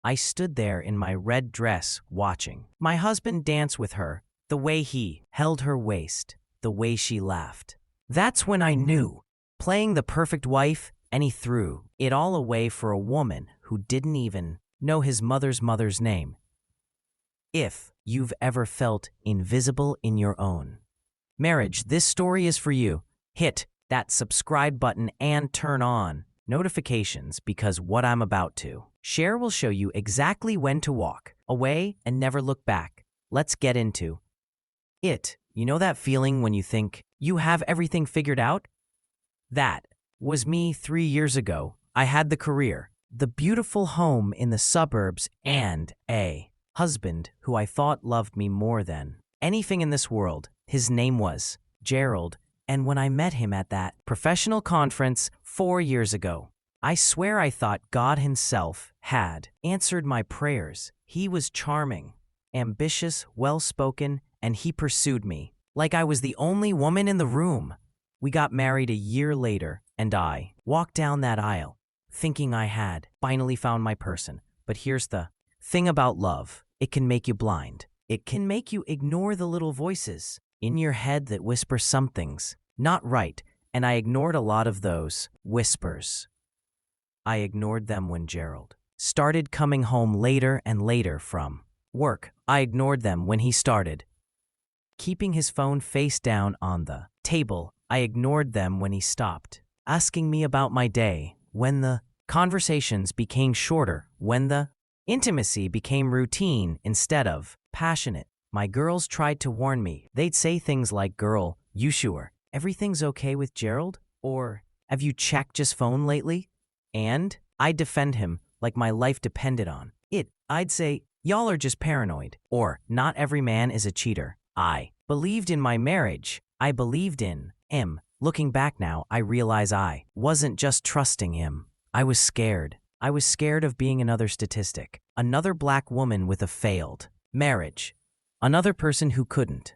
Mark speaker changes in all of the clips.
Speaker 1: I stood there in my red dress, watching my husband dance with her, the way he held her waist, the way she laughed. That's when I knew, playing the perfect wife, and he threw it all away for a woman who didn't even know his mother's name. If you've ever felt invisible in your own marriage, this story is for you. Hit that subscribe button and turn on notifications, because what I'm about to share will show you exactly when to walk away and never look back. Let's get into it. You know that feeling when you think you have everything figured out? That was me 3 years ago. I had the career, the beautiful home in the suburbs, and a husband who I thought loved me more than anything in this world. His name was Gerald, and when I met him at that professional conference 4 years ago, I swear I thought God himself had answered my prayers. He was charming, ambitious, well-spoken, and he pursued me like I was the only woman in the room. We got married a year later, and I walked down that aisle thinking I had finally found my person. But here's the thing about love. It can make you blind. It can make you ignore the little voices in your head that whisper something's not right, and I ignored a lot of those whispers. I ignored them when Gerald started coming home later and later from work. I ignored them when he started keeping his phone face down on the table. I ignored them when he stopped asking me about my day, when the conversations became shorter, when the intimacy became routine instead of passionate. My girls tried to warn me. They'd say things like, "Girl, you sure everything's okay with Gerald? Or have you checked his phone lately?" And I'd defend him like my life depended on it. I'd say, "Y'all are just paranoid," or "Not every man is a cheater." I believed in my marriage. I believed in him. Looking back now, I realize I wasn't just trusting him. I was scared. I was scared of being another statistic, another black woman with a failed marriage, another person who couldn't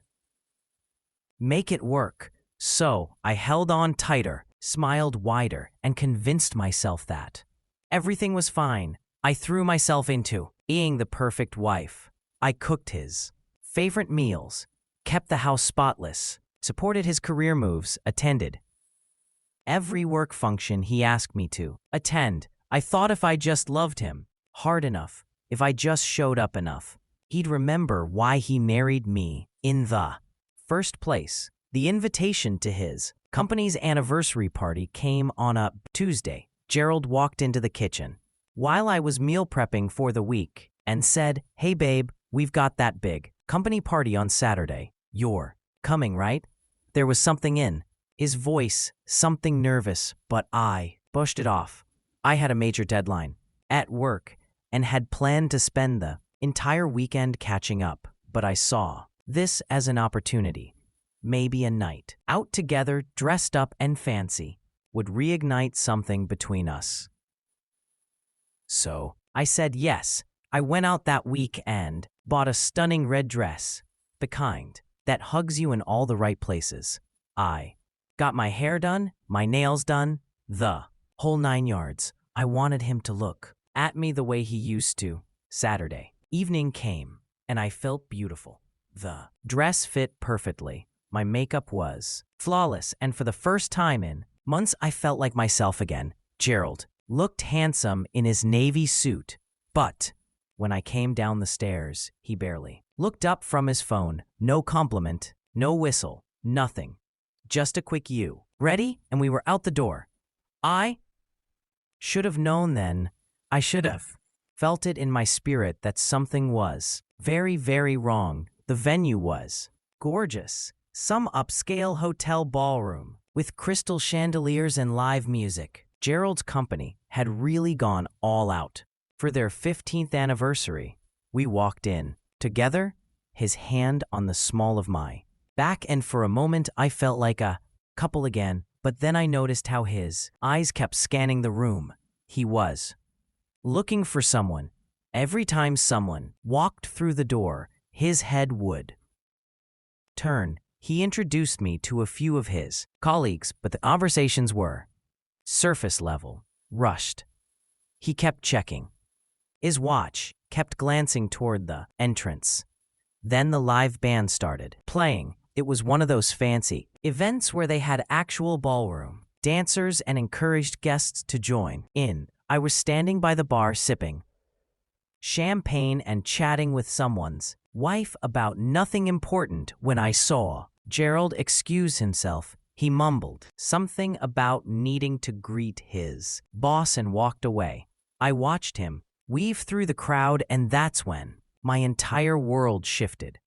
Speaker 1: make it work. So I held on tighter, smiled wider, and convinced myself that everything was fine. I threw myself into being the perfect wife. I cooked his favorite meals, kept the house spotless, supported his career moves, attended every work function he asked me to attend. I thought if I just loved him hard enough, if I just showed up enough, he'd remember why he married me in the first place. The invitation to his company's anniversary party came on a Tuesday. Gerald walked into the kitchen while I was meal prepping for the week and said, "Hey babe, we've got that big company party on Saturday. You're coming, right?" There was something in his voice, something nervous, but I pushed it off. I had a major deadline at work and had planned to spend the entire weekend catching up, but I saw this as an opportunity. Maybe a night out together, dressed up and fancy, would reignite something between us. So I said yes. I went out that week and bought a stunning red dress, the kind that hugs you in all the right places. I got my hair done, my nails done, the whole 9 yards. I wanted him to look at me the way he used to. Saturday evening came, and I felt beautiful. The dress fit perfectly. My makeup was flawless, and for the first time in months, I felt like myself again. Gerald looked handsome in his navy suit, but when I came down the stairs, he barely looked up from his phone. No compliment, no whistle, nothing. Just a quick "You ready?" and we were out the door. I should have known then. I should have felt it in my spirit that something was very, very wrong. The venue was gorgeous. Some upscale hotel ballroom with crystal chandeliers and live music. Gerald's company had really gone all out for their 15th anniversary. We walked in together, his hand on the small of my back, and for a moment I felt like a couple again, but then I noticed how his eyes kept scanning the room. He was looking for someone. Every time someone walked through the door, his head would turn. He introduced me to a few of his colleagues, but the conversations were surface level, rushed. He kept checking His watch kept glancing toward the entrance. Then the live band started playing. It was one of those fancy events where they had actual ballroom dancers and encouraged guests to join in. I was standing by the bar sipping champagne and chatting with someone's wife about nothing important when I saw Gerald excuse himself. He mumbled something about needing to greet his boss and walked away. I watched him weave through the crowd, and that's when my entire world shifted.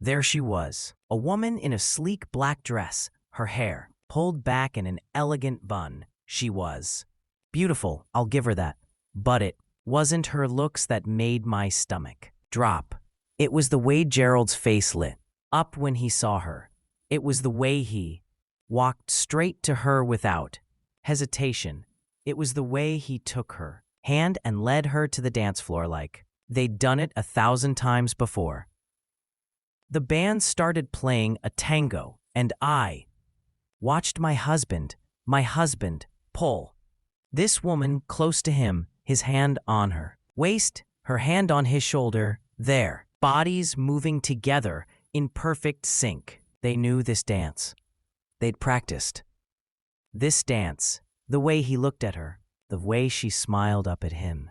Speaker 1: There she was, a woman in a sleek black dress, her hair pulled back in an elegant bun. She was beautiful, I'll give her that. But it wasn't her looks that made my stomach drop. It was the way Gerald's face lit up when he saw her. It was the way he walked straight to her without hesitation. It was the way he took her hand and led her to the dance floor like they'd done it 1,000 times before. The band started playing a tango, and I watched my husband, pull this woman close to him, his hand on her waist, her hand on his shoulder, their bodies moving together in perfect sync. They knew this dance. They'd practiced this dance, the way he looked at her, the way she smiled up at him.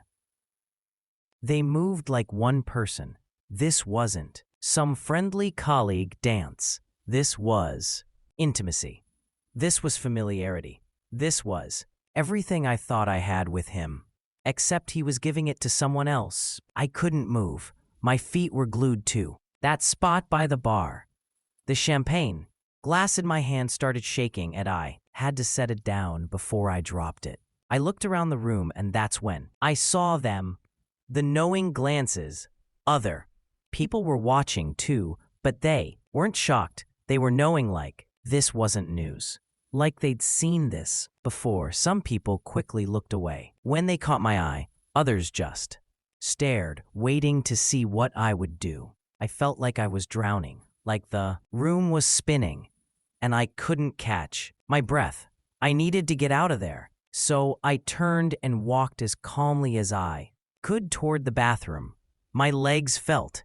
Speaker 1: They moved like one person. This wasn't some friendly colleague dance. This was intimacy. This was familiarity. This was everything I thought I had with him, except he was giving it to someone else. I couldn't move. My feet were glued to that spot by the bar. The champagne glass in my hand started shaking, and I had to set it down before I dropped it. I looked around the room, and that's when I saw them. The knowing glances. Other people were watching too, but they weren't shocked. They were knowing, like this wasn't news. Like they'd seen this before. Some people quickly looked away when they caught my eye. Others just stared, waiting to see what I would do. I felt like I was drowning, like the room was spinning, and I couldn't catch my breath. I needed to get out of there, so I turned and walked as calmly as I could toward the bathroom. My legs felt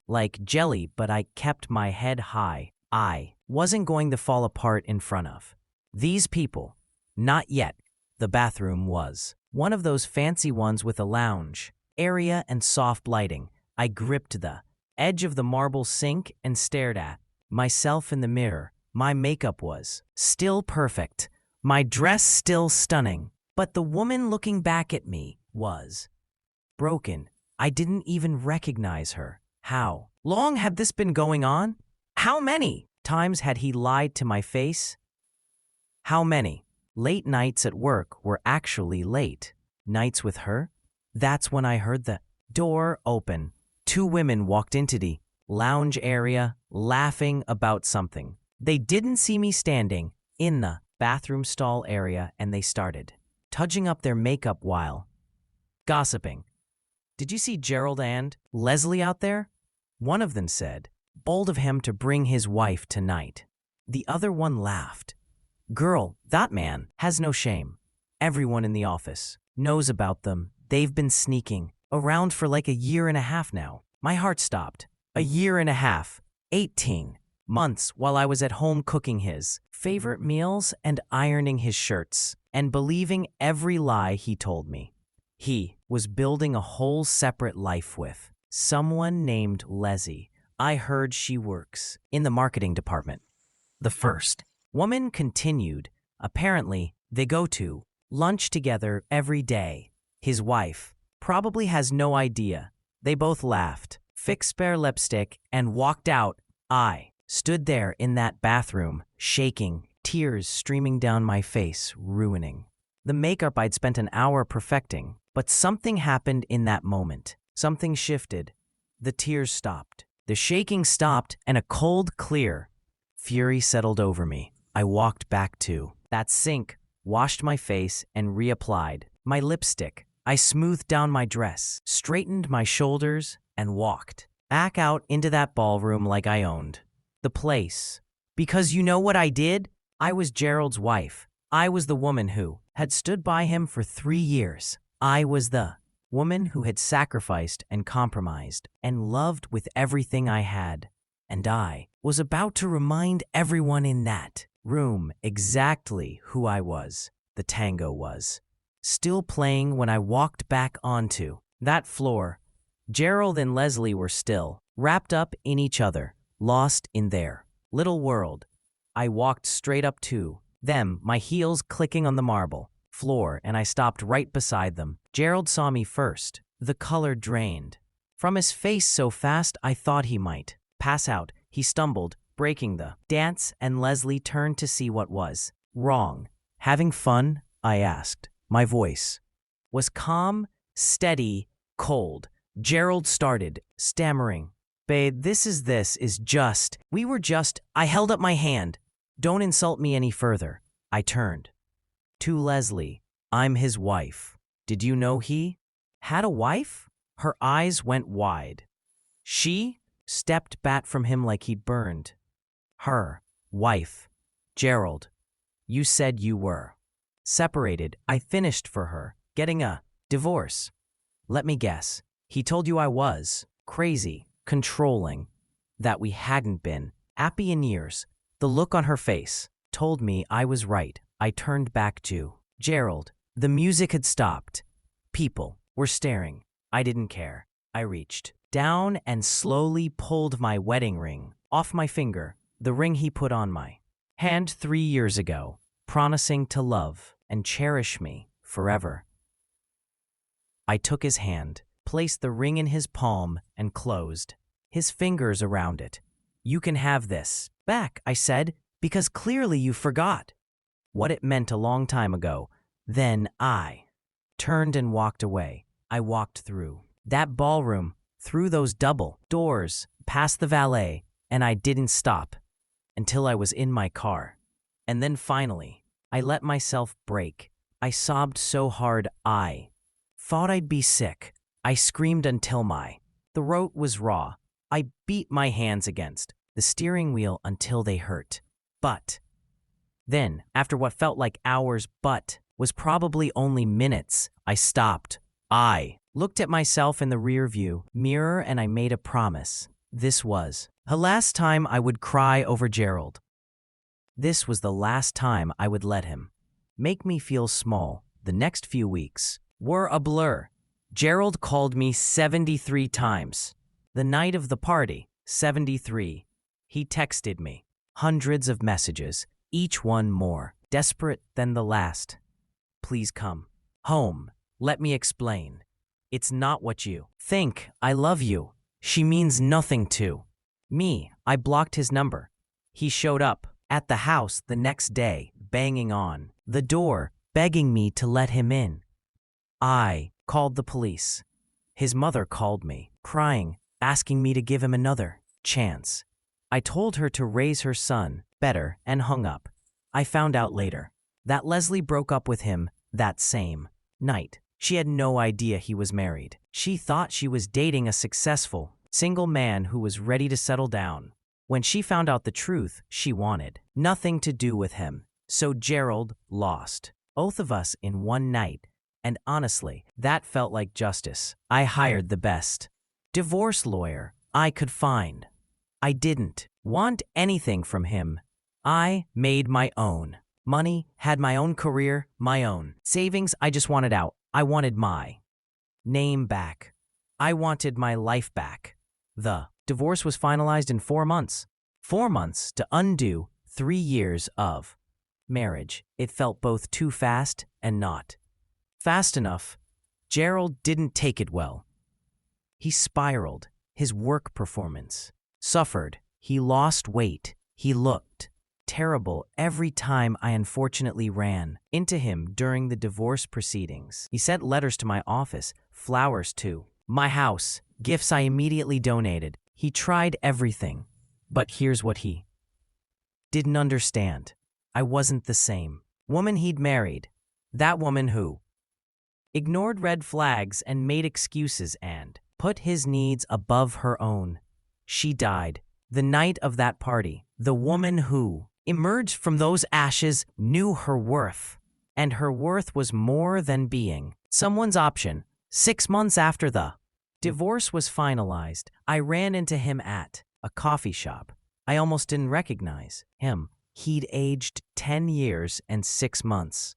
Speaker 1: like jelly, but I kept my head high. I wasn't going to fall apart in front of these people. Not yet. The bathroom was one of those fancy ones with a lounge area and soft lighting. I gripped the edge of the marble sink and stared at myself in the mirror. My makeup was still perfect, my dress still stunning, but the woman looking back at me was broken. I didn't even recognize her. How long had this been going on? How many times had he lied to my face? How many late nights at work were actually late nights with her? That's when I heard the door open. 2 women walked into the lounge area, laughing about something. They didn't see me standing in the bathroom stall area, and they started touching up their makeup while gossiping. "Did you see Gerald and Leslie out there?" One of them said. "Bold of him to bring his wife tonight." The other one laughed. "Girl, that man has no shame. Everyone in the office knows about them. They've been sneaking around for like a year and a half now." My heart stopped. A year and a half. 18 months while I was at home cooking his favorite meals and ironing his shirts and believing every lie he told me. He was building a whole separate life with someone named Leslie. I heard she works in the marketing department. The first woman continued. Apparently, they go to lunch together every day. His wife probably has no idea. They both laughed, fixed their lipstick, and walked out. I stood there in that bathroom, shaking, tears streaming down my face, ruining the makeup I'd spent an hour perfecting. But something happened in that moment. Something shifted. The tears stopped. The shaking stopped, and a cold, clear fury settled over me. I walked back to that sink, washed my face, and reapplied my lipstick. I smoothed down my dress, straightened my shoulders, and walked back out into that ballroom like I owned the place. Because you know what I did? I was Gerald's wife. I was the woman who had stood by him for 3 years. I was the Woman who had sacrificed and compromised and loved with everything I had. And I was about to remind everyone in that room exactly who I was. The tango was still playing when I walked back onto that floor. Gerald and Leslie were still wrapped up in each other, lost in their little world. I walked straight up to them, my heels clicking on the marble floor, and I stopped right beside them. Gerald saw me first. The color drained from his face so fast I thought he might pass out. He stumbled, breaking the dance, and Leslie turned to see what was wrong. "Having fun?" I asked. My voice was calm, steady, cold. Gerald started stammering. "Babe, this is just, we were just," I held up my hand. "Don't insult me any further." I turned to Leslie. "I'm his wife. Did you know he had a wife?" Her eyes went wide. She stepped back from him like he'd burned. "Her wife. Gerald, you said you were separated." I finished for her. "Getting a divorce." "Let me guess. He told you I was crazy, controlling, that we hadn't been happy in years." The look on her face told me I was right. I turned back to Gerald. The music had stopped. People were staring. I didn't care. I reached down and slowly pulled my wedding ring off my finger, the ring he put on my hand 3 years ago, promising to love and cherish me forever. I took his hand, placed the ring in his palm, and closed his fingers around it. "You can have this back," I said, "because clearly you forgot what it meant a long time ago." Then I turned and walked away. I walked through that ballroom, through those double doors, past the valet, and I didn't stop until I was in my car. And then finally, I let myself break. I sobbed so hard I thought I'd be sick. I screamed until my throat was raw. I beat my hands against the steering wheel until they hurt. But then, after what felt like hours but was probably only minutes, I stopped. I looked at myself in the rearview mirror and I made a promise. This was the last time I would cry over Gerald. This was the last time I would let him make me feel small. The next few weeks were a blur. Gerald called me 73 times. The night of the party, 73. He texted me hundreds of messages, each one more desperate than the last. "Please come home. Let me explain. It's not what you think. I love you." She means nothing to me. I blocked his number. He showed up at the house the next day, banging on the door, begging me to let him in. I called the police. His mother called me, crying, asking me to give him another chance. I told her to raise her son better and hung up. I found out later that Leslie broke up with him that same night. She had no idea he was married. She thought she was dating a successful, single man who was ready to settle down. When she found out the truth, she wanted nothing to do with him. So Gerald lost both of us in one night. And honestly, that felt like justice. I hired the best divorce lawyer I could find. I didn't want anything from him. I made my own money, had my own career, my own savings. I just wanted out. I wanted my name back. I wanted my life back. The divorce was finalized in 4 months. 4 months to undo 3 years of marriage. It felt both too fast and not fast enough. Gerald didn't take it well. He spiraled. His work performance suffered. He lost weight. He looked terrible every time I unfortunately ran into him during the divorce proceedings. He sent letters to my office, flowers to my house, gifts I immediately donated. He tried everything. But here's what he didn't understand. I wasn't the same woman he'd married. That woman who ignored red flags and made excuses and put his needs above her own. She died the night of that party. The woman who emerged from those ashes knew her worth, and her worth was more than being someone's option. 6 months after the divorce was finalized, I ran into him at a coffee shop. I almost didn't recognize him. He'd aged 10 years and 6 months.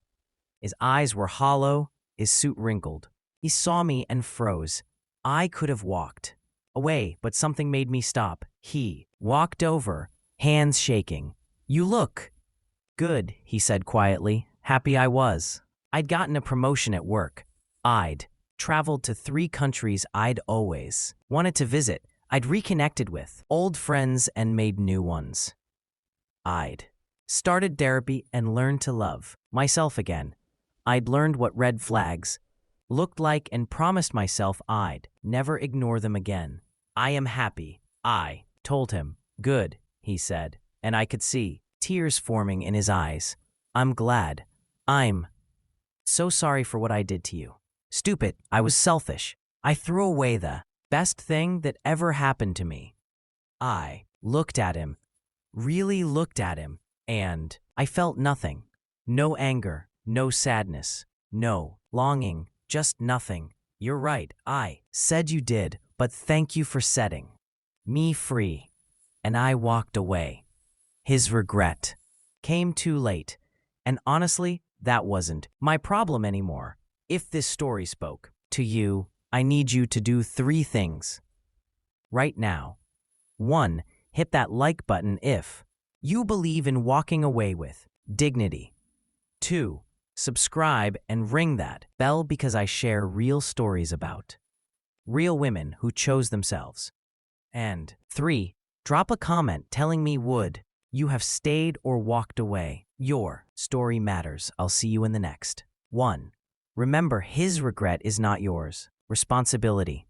Speaker 1: His eyes were hollow, his suit wrinkled. He saw me and froze. I could have walked away, but something made me stop. He walked over, hands shaking. "You look good," he said quietly. Happy I was. I'd gotten a promotion at work. I'd traveled to 3 countries I'd always wanted to visit. I'd reconnected with old friends and made new ones. I'd started therapy and learned to love myself again. I'd learned what red flags looked like and promised myself I'd never ignore them again. "I am happy," I told him. "Good," he said, and I could see tears forming in his eyes. "I'm glad. I'm so sorry for what I did to you. Stupid. I was selfish. I threw away the best thing that ever happened to me." I looked at him, really looked at him, and I felt nothing. No anger, no sadness, no longing, just nothing. "You're right," I said. "You did, but thank you for setting me free." And I walked away. His regret came too late, and honestly, that wasn't my problem anymore. If this story spoke to you, I need you to do 3 things right now. 1. Hit that like button if you believe in walking away with dignity. 2. Subscribe and ring that bell because I share real stories about real women who chose themselves. And 3. Drop a comment telling me would you have stayed or walked away. Your story matters. I'll see you in the next one. Remember, his regret is not yours responsibility.